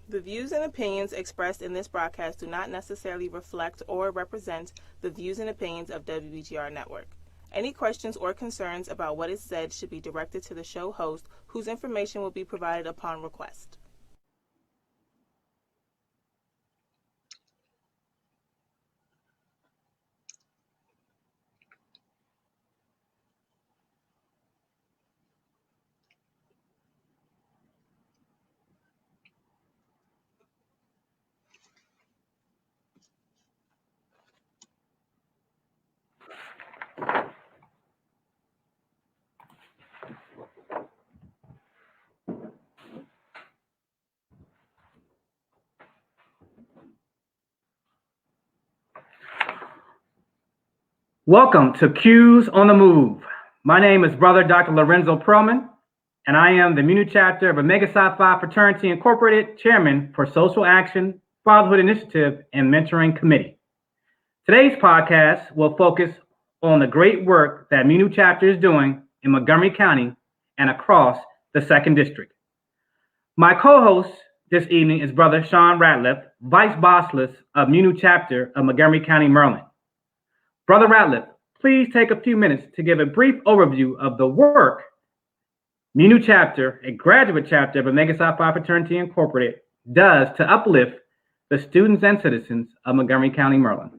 The views and opinions expressed in this broadcast do not necessarily reflect or represent the views and opinions of WBGR Network. Any questions or concerns about what is said should be directed to the show host, whose information will be provided upon request. Welcome to Q's on the Move. My name is Brother Dr. Lorenzo Perlman, and I am the Muni Chapter of Omega Psi Phi Fraternity Incorporated Chairman for Social Action, Fatherhood Initiative, and Mentoring Committee. Today's podcast will focus on the great work that Muni Chapter is doing in Montgomery County and across the 2nd District. My co-host this evening is Brother Sean Ratliff, Vice Bossless of Muni Chapter of Montgomery County, Maryland. Brother Ratliff, please take a few minutes to give a brief overview of the work Muni Chapter, a graduate chapter of Omega Psi Phi Fraternity Incorporated, does to uplift the students and citizens of Montgomery County, Maryland.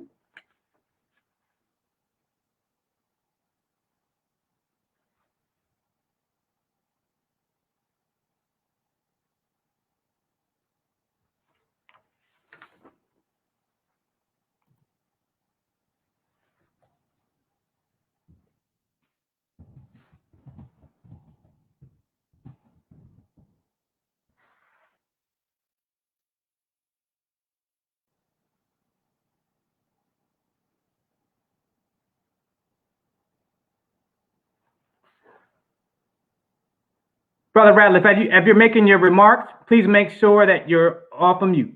Brother Ratliff, as you're making your remarks, please make sure that you're off of mute.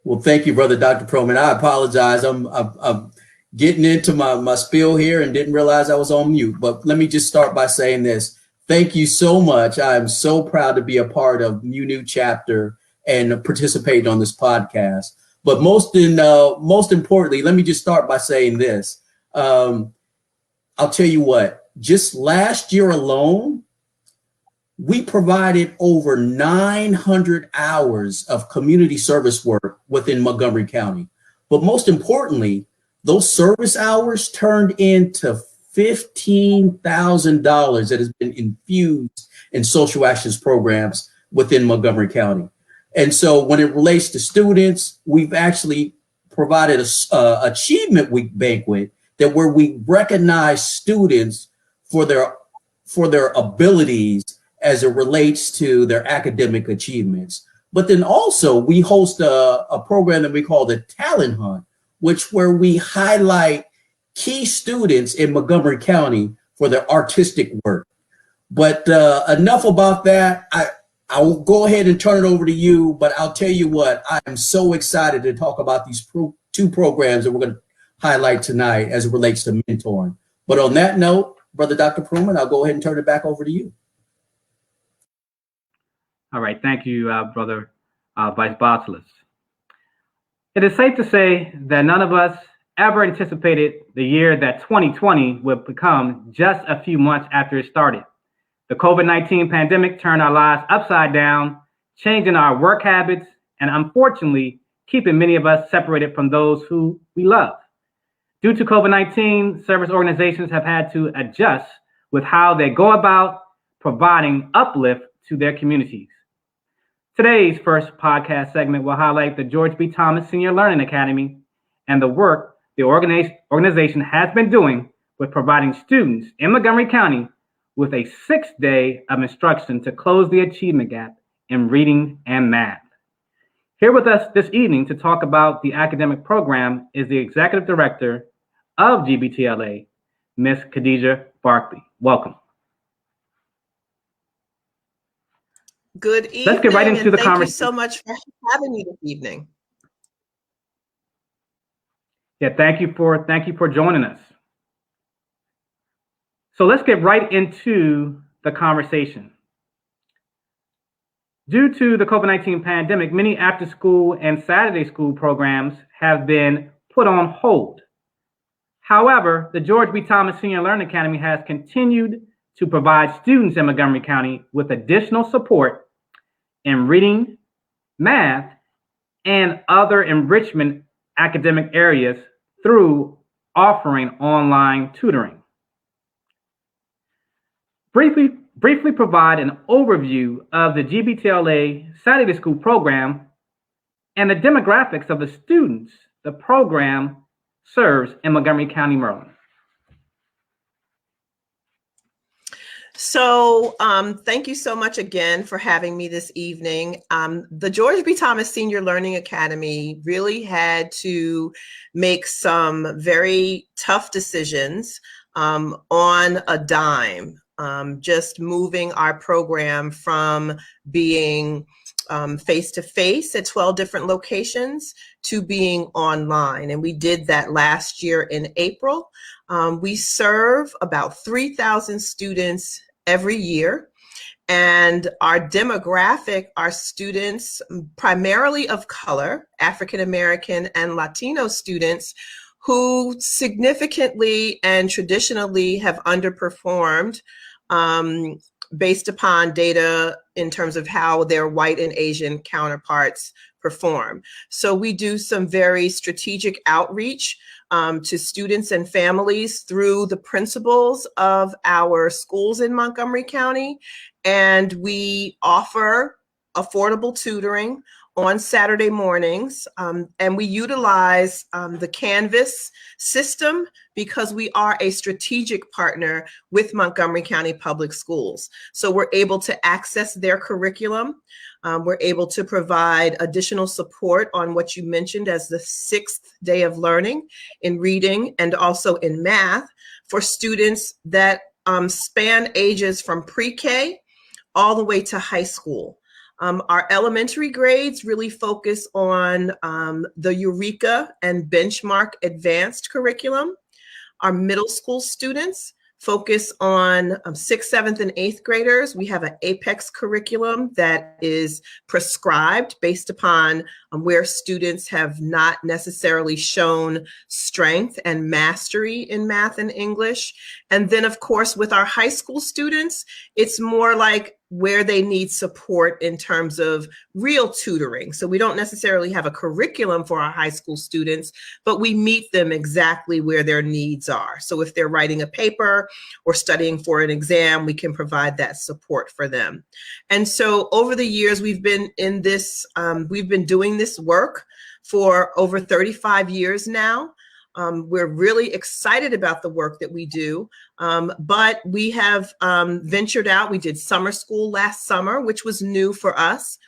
Well, thank you, Brother Dr. Perlman. I apologize. I'm getting into my spiel here and didn't realize I was on mute. But let me just start by saying this. Thank you so much. I am so proud to be a part of Muni Chapter and participate on this podcast. But most importantly, let me just start by saying this. I'll tell you what. Just last year alone, we provided over 900 hours of community service work within Montgomery County. But most importantly, those service hours turned into $15,000 that has been infused in social actions programs within Montgomery County. And so when it relates to students, we've actually provided a Achievement Week banquet that where we recognize students for their abilities as it relates to their academic achievements. But then also we host a program that we call the Talent Hunt, where we highlight key students in Montgomery County for their artistic work. But enough about that. I'll go ahead and turn it over to you, but I'll tell you what, I am so excited to talk about these two programs that we're going to highlight tonight as it relates to mentoring. But on that note, Brother Dr. Perlman, I'll go ahead and turn it back over to you. All right, thank you, Brother Vice Bossless. It is safe to say that none of us ever anticipated the year that 2020 would become just a few months after it started. The COVID-19 pandemic turned our lives upside down, changing our work habits, and unfortunately, keeping many of us separated from those who we love. Due to COVID-19, service organizations have had to adjust with how they go about providing uplift to their communities. Today's first podcast segment will highlight the George B. Thomas Senior Learning Academy and the work the organization has been doing with providing students in Montgomery County with a 6-day of instruction to close the achievement gap in reading and math. Here with us this evening to talk about the academic program is the Executive Director of GBTLA, Ms. Khadija Barkley. Welcome. Good evening. Let's get right into the conversation. Thank you so much for having me this evening. Yeah, thank you for joining us. So let's get right into the conversation. Due to the COVID-19 pandemic, many after-school and Saturday school programs have been put on hold. However, the George B. Thomas Senior Learning Academy has continued to provide students in Montgomery County with additional support in reading, math, and other enrichment academic areas through offering online tutoring. Briefly provide an overview of the GBTLA Saturday School program and the demographics of the students the program serves in Montgomery County, Maryland. So thank you so much again for having me this evening. The George B. Thomas Senior Learning Academy really had to make some very tough decisions on a dime, just moving our program from being face-to-face at 12 different locations to being online. And we did that last year in April. We serve about 3,000 students every year. And our demographic are students primarily of color, African American and Latino students, who significantly and traditionally have underperformed based upon data in terms of how their white and Asian counterparts perform. So we do some very strategic outreach to students and families through the principals of our schools in Montgomery County. And we offer affordable tutoring on Saturday mornings. And we utilize the Canvas system because we are a strategic partner with Montgomery County Public Schools. So we're able to access their curriculum. We're able to provide additional support on what you mentioned as the 6th day of learning in reading and also in math for students that span ages from pre-K all the way to high school. Our elementary grades really focus on the Eureka and Benchmark advanced curriculum. Our middle school students focus on 6th, 7th, and 8th graders. We have an APEX curriculum that is prescribed based upon where students have not necessarily shown strength and mastery in math and English. And then, of course, with our high school students, it's more like where they need support in terms of real tutoring. So we don't necessarily have a curriculum for our high school students, but we meet them exactly where their needs are. So if they're writing a paper or studying for an exam, we can provide that support for them. And so over the years, we've been in this, we've been doing this work for over 35 years now. We're really excited about the work that we do, but we have ventured out. We did summer school last summer, which was new for us.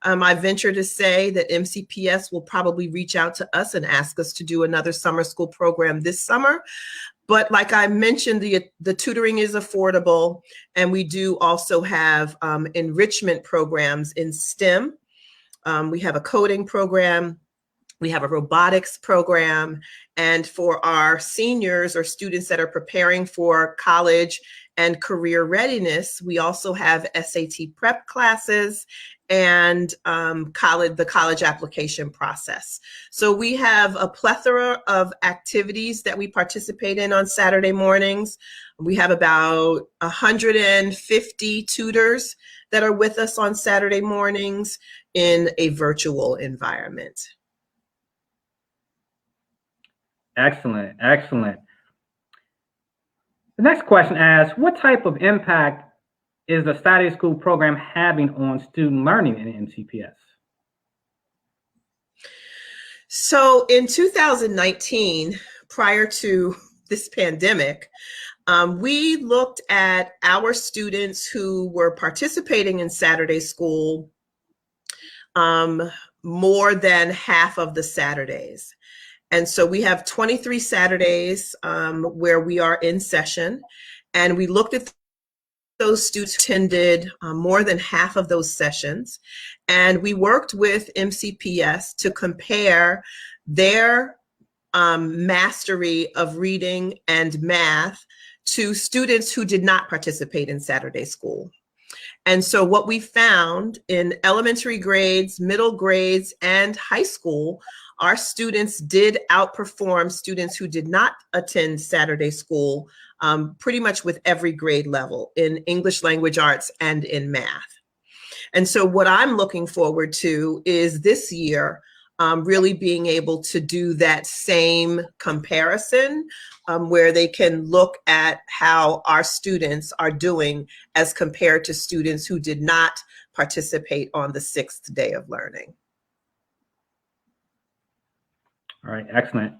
I venture to say that MCPS will probably reach out to us and ask us to do another summer school program this summer. But like I mentioned, the tutoring is affordable, and we do also have enrichment programs in STEM. We have a coding program. We have a robotics program, and for our seniors or students that are preparing for college and career readiness, we also have SAT prep classes and the college application process. So we have a plethora of activities that we participate in on Saturday mornings. We have about 150 tutors that are with us on Saturday mornings in a virtual environment. Excellent, excellent. The next question asks, what type of impact is the Saturday School program having on student learning in MCPS? So in 2019, prior to this pandemic, we looked at our students who were participating in Saturday School more than half of the Saturdays. And so we have 23 Saturdays where we are in session, and we looked at those students who attended more than half of those sessions. And we worked with MCPS to compare their mastery of reading and math to students who did not participate in Saturday School. And so what we found in elementary grades, middle grades, and high school, our students did outperform students who did not attend Saturday school pretty much with every grade level in English language arts and in math. And so what I'm looking forward to is this year really being able to do that same comparison where they can look at how our students are doing as compared to students who did not participate on the 6th day of learning. All right, excellent.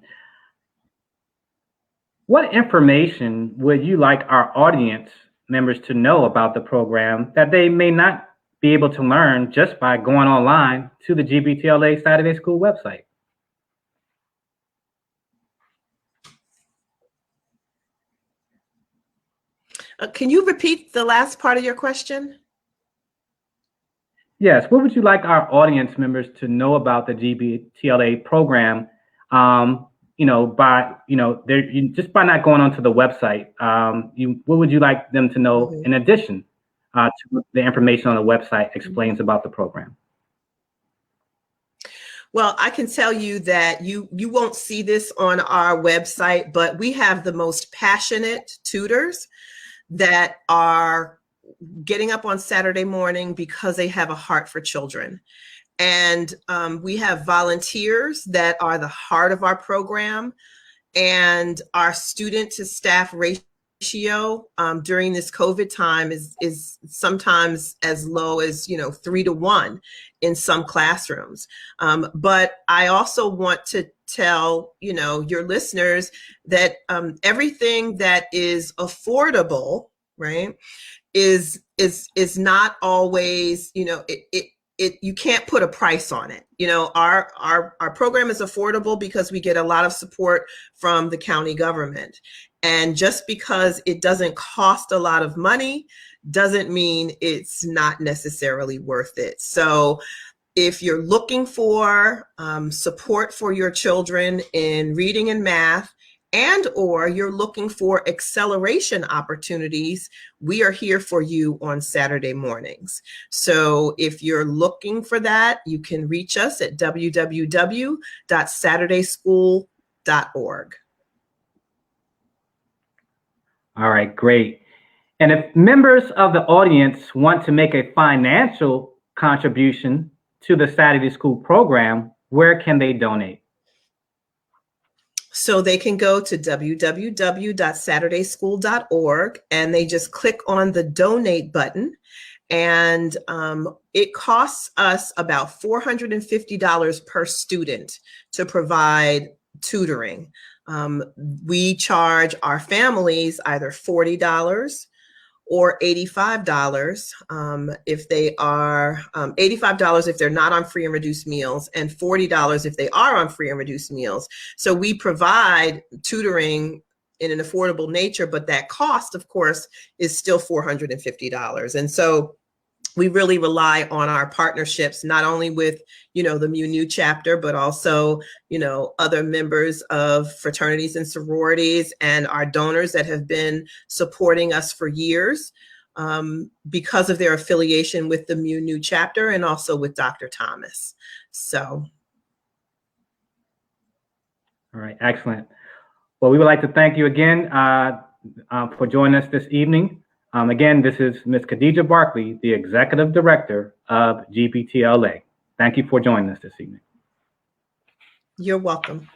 What information would you like our audience members to know about the program that they may not be able to learn just by going online to the GBTLA Saturday School website? Can you repeat the last part of your question? Yes. What would you like our audience members to know about the GBTLA program? Just by not going onto the website, what would you like them to know in addition to the information on the website explains about the program? Well, I can tell you that you won't see this on our website, but we have the most passionate tutors that are getting up on Saturday morning because they have a heart for children. And we have volunteers that are the heart of our program, and our student to staff ratio during this COVID time is sometimes as low as 3 to 1 in some classrooms. But I also want to tell your listeners that everything that is affordable, right, is not always you can't put a price on it. Our program is affordable because we get a lot of support from the county government. And just because it doesn't cost a lot of money doesn't mean it's not necessarily worth it. So if you're looking for support for your children in reading and math, and or you're looking for acceleration opportunities, we are here for you on Saturday mornings. So if you're looking for that, you can reach us at www.saturdayschool.org. All right, great. And if members of the audience want to make a financial contribution to the Saturday School program, where can they donate? So they can go to www.saturdayschool.org and they just click on the donate button. And it costs us about $450 per student to provide tutoring. We charge our families either $40 or $85 if they are $85 if they're not on free and reduced meals, and $40 if they are on free and reduced meals. So we provide tutoring in an affordable nature, but that cost, of course, is still $450. And so we really rely on our partnerships, not only with, the MUNU chapter, but also, other members of fraternities and sororities and our donors that have been supporting us for years because of their affiliation with the MUNU chapter and also with Dr. Thomas. So. All right, excellent. Well, we would like to thank you again for joining us this evening. Again, this is Ms. Khadija Barkley, the Executive Director of GBTLA. Thank you for joining us this evening. You're welcome.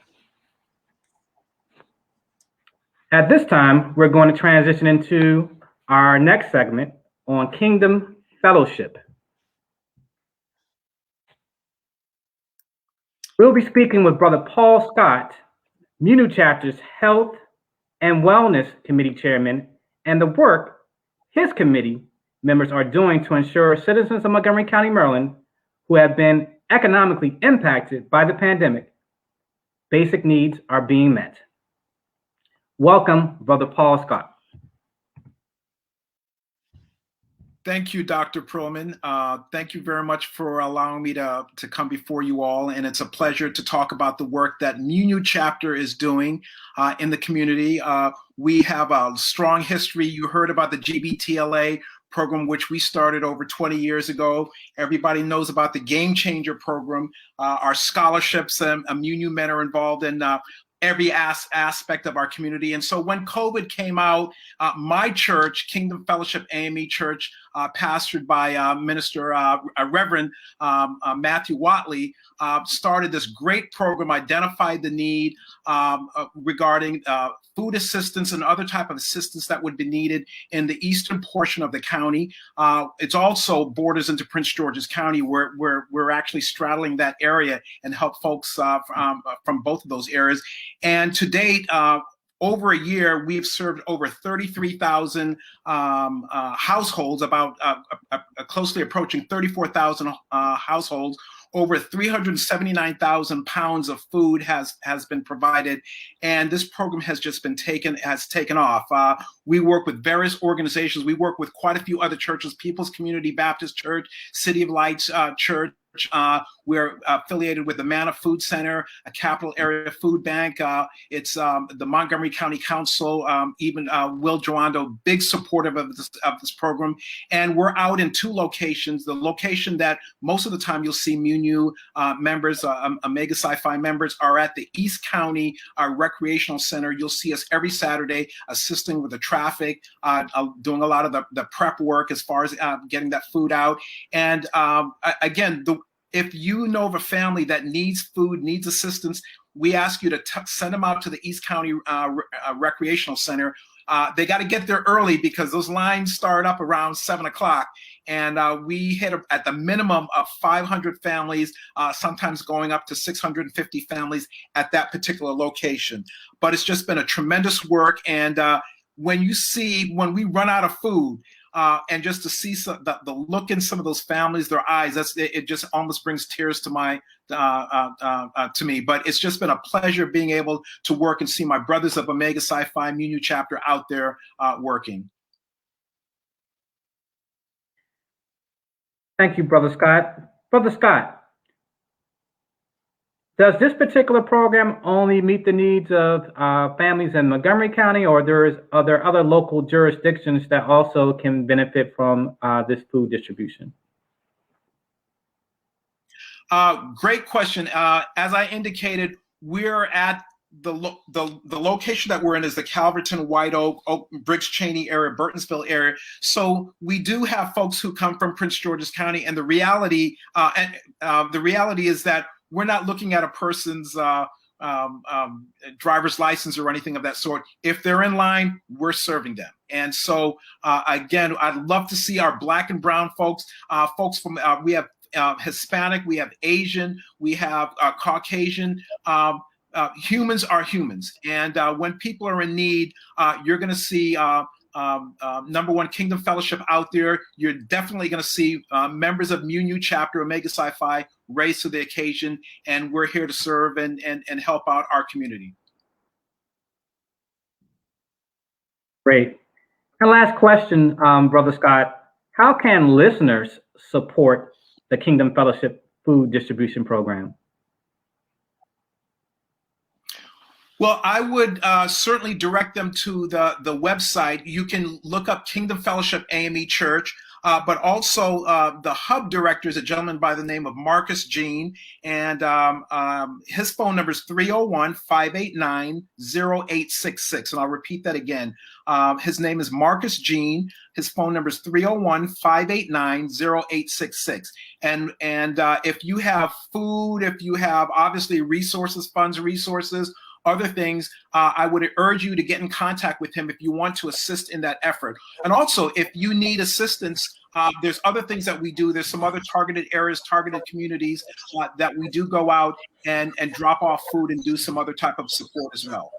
At this time, we're going to transition into our next segment on Kingdom Fellowship. We'll be speaking with Brother Paul Scott, MUNU Chapter's Health and Wellness Committee Chairman, and the work his committee members are doing to ensure citizens of Montgomery County, Maryland, who have been economically impacted by the pandemic, basic needs are being met. Welcome, Brother Paul Scott. Thank you, Dr. Perlman. Thank you very much for allowing me to come before you all. And it's a pleasure to talk about the work that MUNU chapter is doing in the community. We have a strong history. You heard about the GBTLA program, which we started over 20 years ago. Everybody knows about the Game Changer program. Our scholarships and MUNU men are involved in every aspect of our community. And so when COVID came out, my church, Kingdom Fellowship AME Church, pastored by Minister Reverend Matthew Watley, started this great program, identified the need regarding food assistance and other type of assistance that would be needed in the eastern portion of the county. It's also borders into Prince George's County, where we're actually straddling that area and help folks from both of those areas. And to date, over a year, we've served over 33,000 households, about closely approaching 34,000 households. Over 379,000 pounds of food has been provided, and this program has just been taken off. We work with various organizations. We work with quite a few other churches: People's Community Baptist Church, City of Lights Church. We're affiliated with the Manna Food Center, a capital area food bank. It's the Montgomery County Council, even Will Joando, big supportive of this program. And we're out in 2 locations. The location that most of the time you'll see MUNU members, Omega Sci-Fi members, are at the East County Recreational Center. You'll see us every Saturday assisting with the traffic, doing a lot of the prep work as far as getting that food out. And again, if you know of a family that needs food, needs assistance, we ask you to send them out to the East County Recreational Center. They got to get there early because those lines start up around 7 o'clock. And we hit at the minimum of 500 families, sometimes going up to 650 families at that particular location. But it's just been a tremendous work. And when we run out of food, and just to see the look in some of those families, their eyes, it just almost brings tears to me. But it's just been a pleasure being able to work and see my brothers of Omega Sci-Fi MUNU chapter out there working. Thank you, Brother Scott. Brother Scott, does this particular program only meet the needs of families in Montgomery County, or are there other local jurisdictions that also can benefit from this food distribution? Great question. As I indicated, we're at the location that we're in is the Calverton, White Oak, Briggs Cheney area, Burtonsville area. So we do have folks who come from Prince George's County, and the reality is that we're not looking at a person's driver's license or anything of that sort. If they're in line, we're serving them. And so, again, I'd love to see our Black and brown folks from, we have Hispanic, we have Asian, we have Caucasian. Humans are humans. And when people are in need, you're going to see number one, Kingdom Fellowship out there. You're definitely going to see members of MUNU chapter Omega Sci-Fi raise to the occasion, and we're here to serve and help out our community. Great. And last question, Brother Scott, how can listeners support the Kingdom Fellowship food distribution program? Well, I would certainly direct them to the website. You can look up Kingdom Fellowship AME Church, but also the hub director is a gentleman by the name of Marcus Jean, and his phone number is 301-589-0866. And I'll repeat that again. His name is Marcus Jean. His phone number is 301-589-0866. And if you have food, if you have obviously resources, funds, resources, other things, I would urge you to get in contact with him if you want to assist in that effort. And also, if you need assistance, there's other things that we do. There's some other targeted areas, targeted communities that we do go out and drop off food and do some other type of support as well.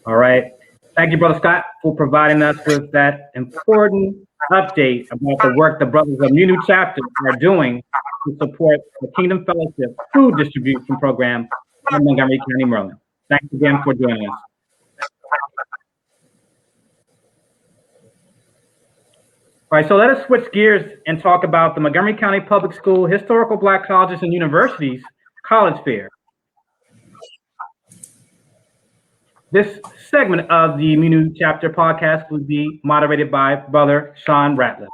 All right. Thank you, Brother Scott, for providing us with that important update about the work the Brothers of MUNU chapter are doing to support the Kingdom Fellowship food distribution program in Montgomery County, Maryland. Thanks again for joining us. All right, so let us switch gears and talk about the Montgomery County Public School Historical Black Colleges and Universities College Fair. This segment of the Munu Chapter podcast will be moderated by Brother Sean Ratliff.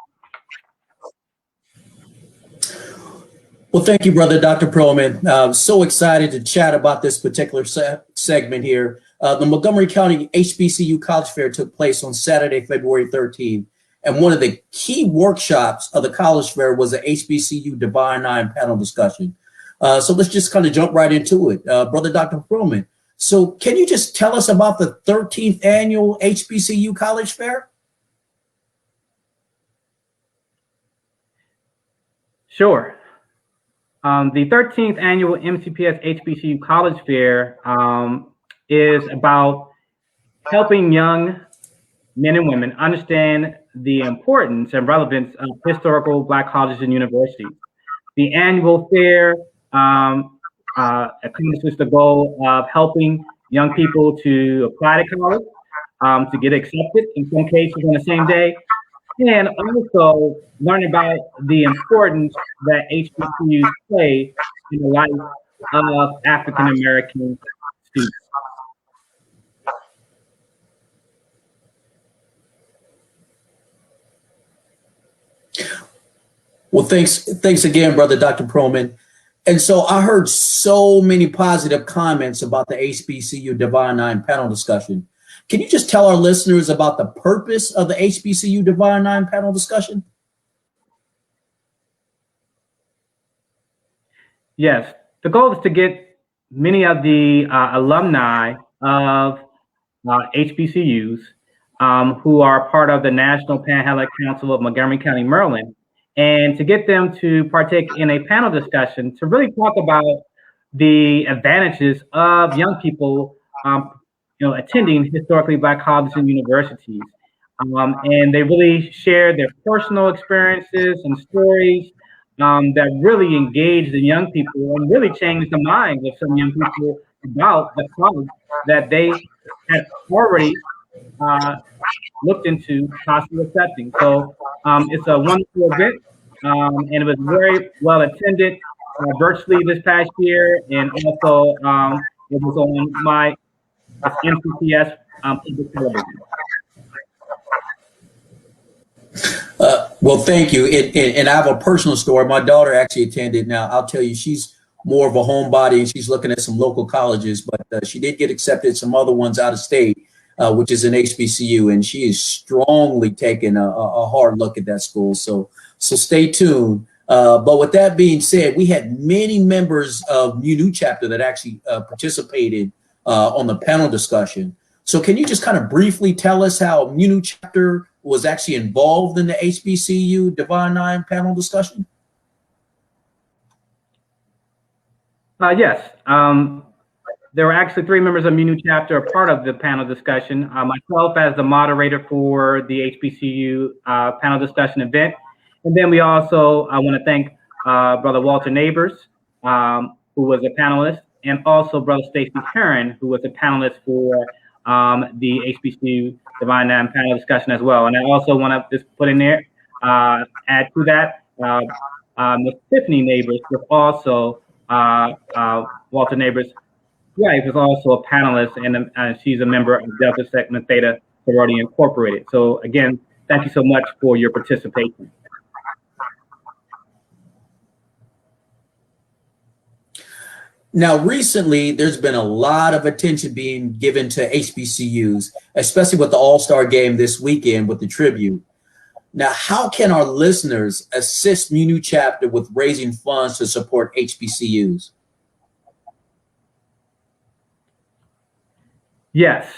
Well, thank you, Brother Dr. Perlman. So excited to chat about this particular segment here. The Montgomery County HBCU College Fair took place on Saturday, February 13th. And one of the key workshops of the College Fair was an HBCU Divine Nine panel discussion. So let's just kind of jump right into it. Brother Dr. Perlman, so can you just tell us about the 13th annual HBCU College Fair? Sure. The 13th annual MCPS HBCU College Fair is about helping young men and women understand the importance and relevance of historical Black colleges and universities. The annual fair accomplishes the goal of helping young people to apply to college, to get accepted in some cases on the same day, and also learn about the importance that HBCUs play in the life of African American students. Well, thanks again, Brother Dr. Perlman. And so I heard so many positive comments about the HBCU Divine Nine panel discussion. Can you just tell our listeners about the purpose of the HBCU Divine Nine panel discussion? Yes, the goal is to get many of the alumni of HBCUs who are part of the National Panhandle Council of Montgomery County, Maryland, and to get them to partake in a panel discussion to really talk about the advantages of young people attending historically Black colleges and universities. And they really share their personal experiences and stories that really engage the young people and really change the minds of some young people about the college that they had already looked into possibly accepting. So it's a wonderful event, and it was very well attended virtually this past year, and also it was on my MCPS public television. Well, thank you. And I have a personal story. My daughter actually attended. Now, I'll tell you, she's more of a homebody, and she's looking at some local colleges, but she did get accepted some other ones out of state, which is an HBCU, and she is strongly taking a hard look at that school. So stay tuned. But with that being said, we had many members of Munu chapter that actually participated on the panel discussion. So can you just kind of briefly tell us how Munu chapter was actually involved in the HBCU Divine Nine panel discussion? Yes. There were actually 3 members of Munu chapter a part of the panel discussion. Myself as the moderator for the HBCU panel discussion event. And then we also want to thank Brother Walter Neighbors, who was a panelist, and also Brother Stacy Heron, who was a panelist for the HBCU Divine Nine panel discussion as well. And I also want to just put in there, add to that, Ms. Tiffany Neighbors was also Walter Neighbors' wife is also a panelist, and she's a member of Delta Sigma Theta Sorority Incorporated. So again, thank you so much for your participation. Now, recently, there's been a lot of attention being given to HBCUs, especially with the All-Star game this weekend with the tribute. Now, how can our listeners assist Munu chapter with raising funds to support HBCUs? Yes,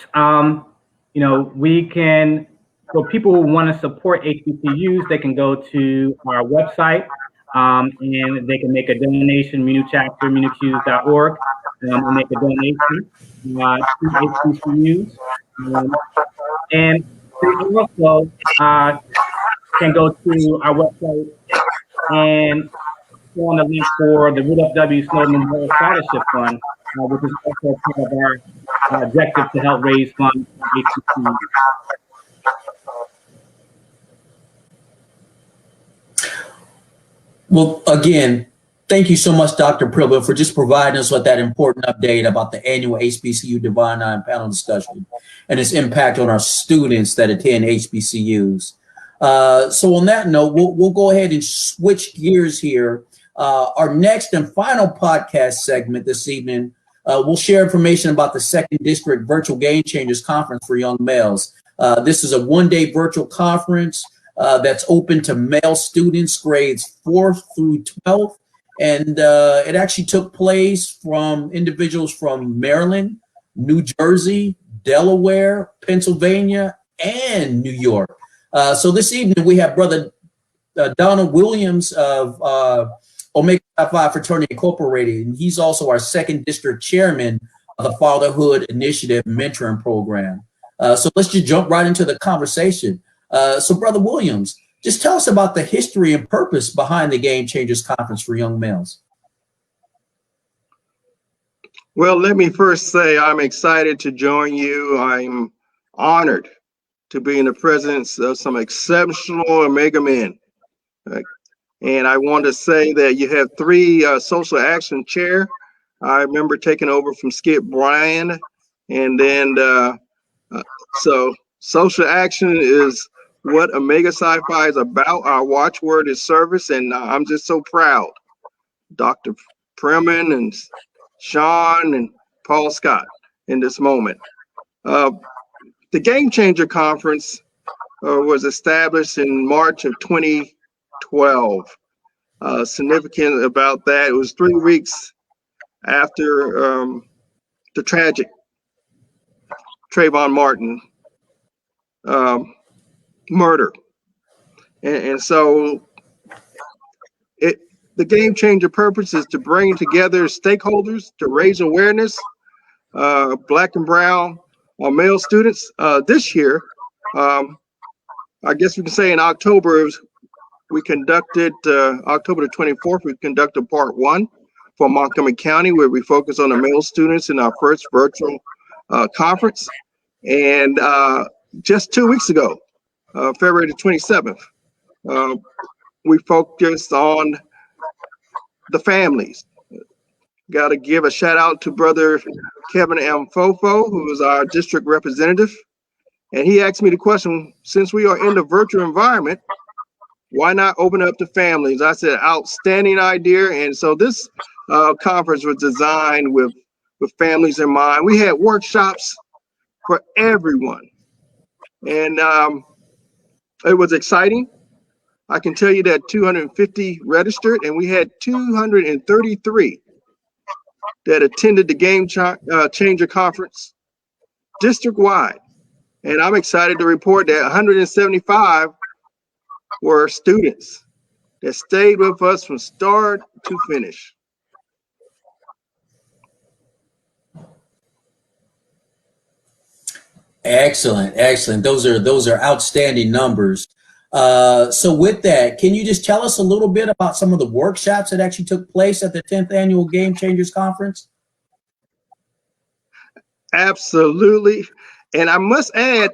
we can, for people who want to support HBCUs, they can go to our website and they can make a donation, MunuChapter, MunuQs.org, and make a donation to HBCUs. And they also can go to our website and go on the link for the Rudolph W. Snowden Memorial Scholarship Fund, which is also part of our objective to help raise funds for HBCUs. Well, again, Thank you so much, Dr. Prillo, for just providing us with that important update about the annual HBCU Divine Nine panel discussion and its impact on our students that attend HBCUs. So on that note, we'll go ahead and switch gears here. Our next and final podcast segment this evening, we'll share information about the 2nd District Virtual Game Changers Conference for young males. This is a one-day virtual conference that's open to male students, grades 4th through 12th. And it actually took place from individuals from Maryland, New Jersey, Delaware, Pennsylvania, and New York. So this evening we have Brother Donald Williams of Omega Phi Fraternity Incorporated, and he's also our 2nd District Chairman of the Fatherhood Initiative Mentoring Program. So let's just jump right into the conversation. So Brother Williams, just tell us about the history and purpose behind the Game Changers Conference for young males. Well, let me first say I'm excited to join you. I'm honored to be in the presence of some exceptional Omega men. And I want to say that you have 3 social action chair. I remember taking over from Skip Bryan. And then, so social action is what Omega Sci-Fi is about. Our watchword is service, and I'm just so proud. Dr. Freeman and Sean and Paul Scott in this moment. The Game Changer Conference was established in March of 2012. Significant about that, it was 3 weeks after the tragic Trayvon Martin murder. And so the Game Changer purpose is to bring together stakeholders to raise awareness, Black and brown male students. This year, I guess we can say in October, we conducted, October the 24th, we conducted part 1 for Montgomery County, where we focus on the male students in our first virtual conference. And just 2 weeks ago, February the 27th, we focused on the families. Got to give a shout out to Brother Kevin M. Fofo, who is our district representative. And he asked me the question, since we are in the virtual environment, why not open up to families? I said, outstanding idea. And so this conference was designed with families in mind. We had workshops for everyone. And it was exciting. I can tell you that 250 registered, and we had 233 that attended the Game Changer Conference district-wide. And I'm excited to report that 175 were students that stayed with us from start to finish. Excellent, excellent. Those are outstanding numbers. So with that, can you just tell us a little bit about some of the workshops that actually took place at the 10th Annual Game Changers Conference? Absolutely. And I must add,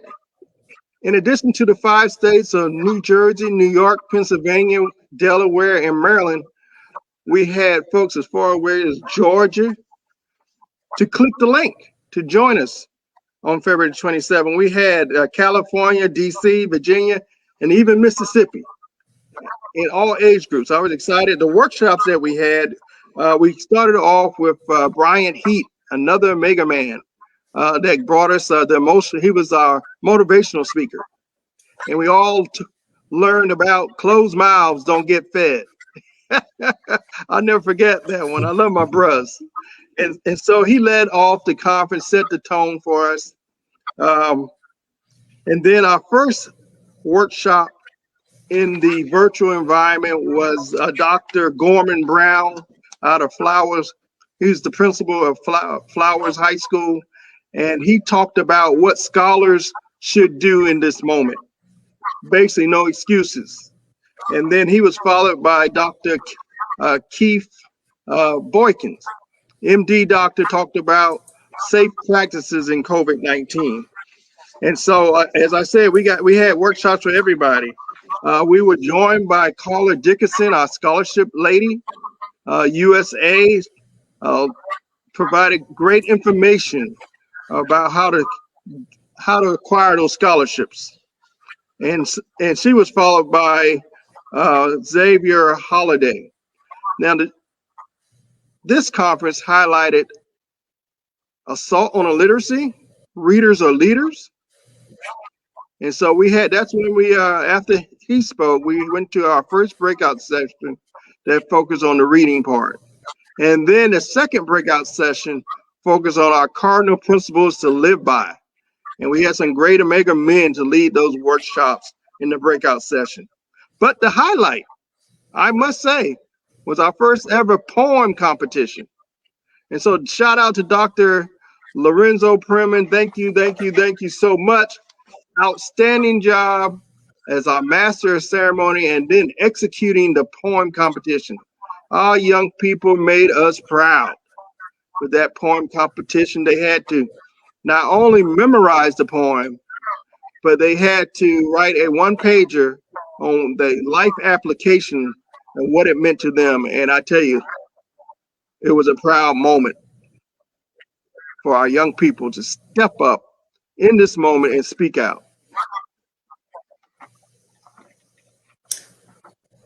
in addition to the 5 states of New Jersey, New York, Pennsylvania, Delaware, and Maryland, we had folks as far away as Georgia to click the link to join us on February 27. We had California, DC, Virginia, and even Mississippi in all age groups. I was excited. The workshops that we had, we started off with Brian Heat, another Mega Man, that brought us the emotion. He was our motivational speaker. And we all learned about closed mouths don't get fed. I'll never forget that one. I love my bros. And so he led off the conference, set the tone for us. And then our first workshop in the virtual environment was Dr. Gorman Brown out of Flowers. He's the principal of Flowers High School. And he talked about what scholars should do in this moment. Basically, no excuses. And then he was followed by Dr. Keith Boykins. MD doctor talked about safe practices in COVID-19. And so, as I said, we had workshops for everybody. We were joined by Carla Dickinson, our scholarship lady. USA provided great information about how to acquire those scholarships, and she was followed by Xavier Holiday. Now, this conference highlighted assault on illiteracy, readers are leaders. And so that's when we, after he spoke, we went to our first breakout session that focused on the reading part. And then the second breakout session focused on our cardinal principles to live by. And we had some great Omega men to lead those workshops in the breakout session. But the highlight, I must say, was our first ever poem competition. And so shout out to Dr. Lorenzo Preman. Thank you so much. Outstanding job as our master of ceremony and then executing the poem competition. Our young people made us proud with that poem competition. They had to not only memorize the poem, but they had to write a one-pager on the life application and what it meant to them. And I tell you, it was a proud moment for our young people to step up in this moment and speak out.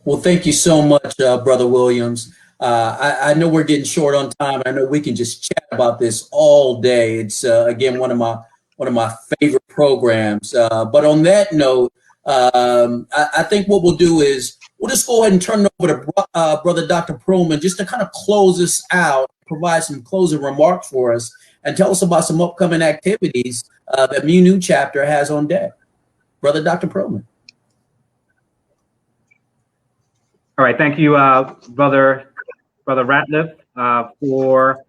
Well, thank you so much, Brother Williams. I know we're getting short on time. I know we can just chat about this all day. It's again one of my favorite programs. But on that note, I think what we'll do is we'll just go ahead and turn it over to Brother Dr. Perlman just to kind of close us out, provide some closing remarks for us, and tell us about some upcoming activities that MUNU chapter has on deck. Brother Dr. Perlman. All right, thank you, Brother Ratliff, for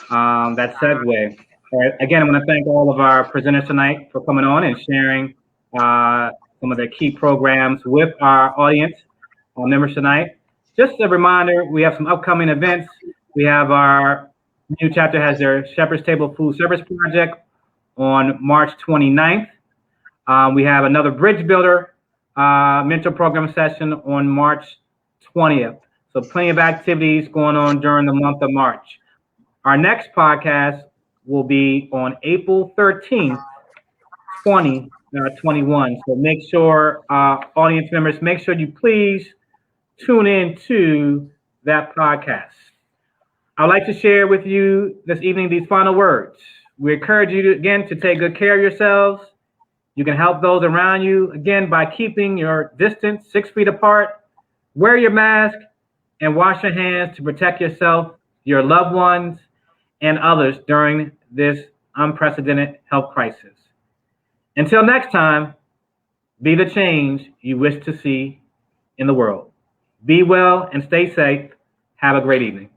that segue. All right, again, I want to thank all of our presenters tonight for coming on and sharing some of the key programs with our audience, our members tonight. Just a reminder, we have some upcoming events. We have our new chapter has their Shepherd's Table Food Service Project on March 29th. We have another Bridge Builder mentor program session on March 20th. So plenty of activities going on during the month of March. Our next podcast will be on April 13th, 2021. So make sure, audience members, make sure you please tune in to that podcast. I'd like to share with you this evening these final words. We encourage you again to take good care of yourselves. You can help those around you, again, by keeping your distance 6 feet apart. Wear your mask and wash your hands to protect yourself, your loved ones, and others during this unprecedented health crisis. Until next time, be the change you wish to see in the world. Be well and stay safe. Have a great evening.